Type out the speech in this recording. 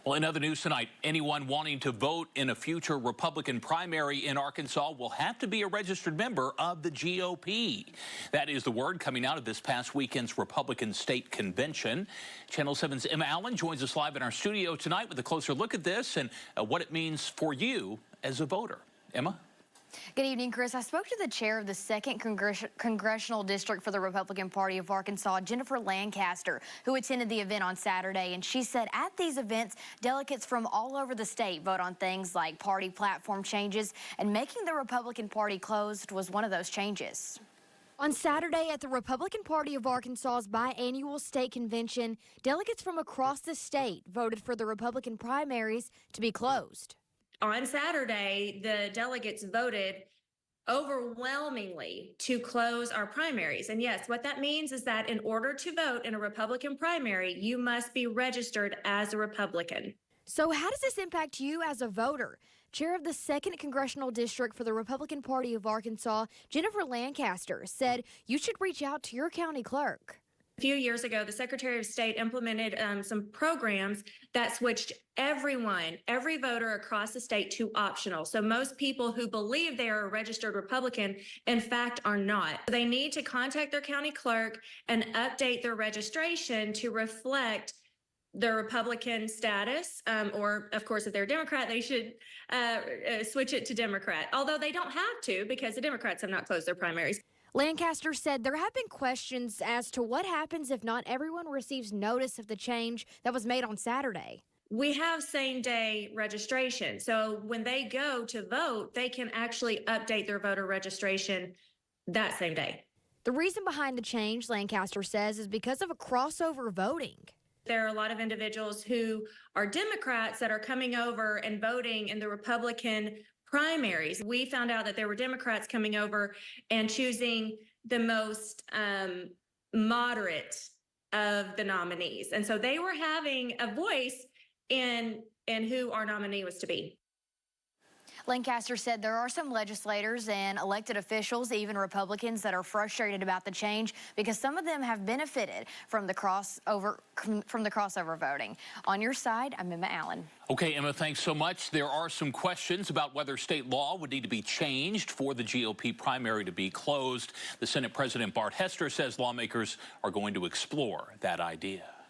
Well, in other news tonight, anyone wanting to vote in a future Republican primary in Arkansas will have to be a registered member of the GOP. That is the word coming out of this past weekend's Republican State Convention. Channel 7's Emma Allen joins us live in our studio tonight with a closer look at this and what it means for you as a voter. Emma? Good evening, Chris. I spoke to the chair of the 2nd Congressional District for the Republican Party of Arkansas, Jennifer Lancaster, who attended the event on Saturday. And she said at these events, delegates from all over the state vote on things like party platform changes, and making the Republican Party closed was one of those changes. On Saturday at the Republican Party of Arkansas's biannual state convention, delegates from across the state voted for the Republican primaries to be closed. On Saturday, the delegates voted overwhelmingly to close our primaries. And yes, what that means is that in order to vote in a Republican primary, you must be registered as a Republican. So how does this impact you as a voter? Chair of the 2nd Congressional District for the Republican Party of Arkansas, Jennifer Lancaster, said you should reach out to your county clerk. A few years ago, the Secretary of State implemented some programs that switched every voter across the state to optional. So most people who believe they are a registered Republican, in fact, are not. They need to contact their county clerk and update their registration to reflect their Republican status, or of course, if they're a Democrat, they should switch it to Democrat, although they don't have to because the Democrats have not closed their primaries. Lancaster said there have been questions as to what happens if not everyone receives notice of the change that was made on Saturday. We have same-day registration. So when they go to vote, they can actually update their voter registration that same day. The reason behind the change, Lancaster says, is because of a crossover voting. There are a lot of individuals who are Democrats that are coming over and voting in the Republican primaries. We found out that there were Democrats coming over and choosing the most moderate of the nominees. And so they were having a voice in who our nominee was to be. Lancaster said there are some legislators and elected officials, even Republicans, that are frustrated about the change because some of them have benefited from the crossover voting. On your side, I'm Emma Allen. Okay, Emma, thanks so much. There are some questions about whether state law would need to be changed for the GOP primary to be closed. The Senate President Bart Hester says lawmakers are going to explore that idea.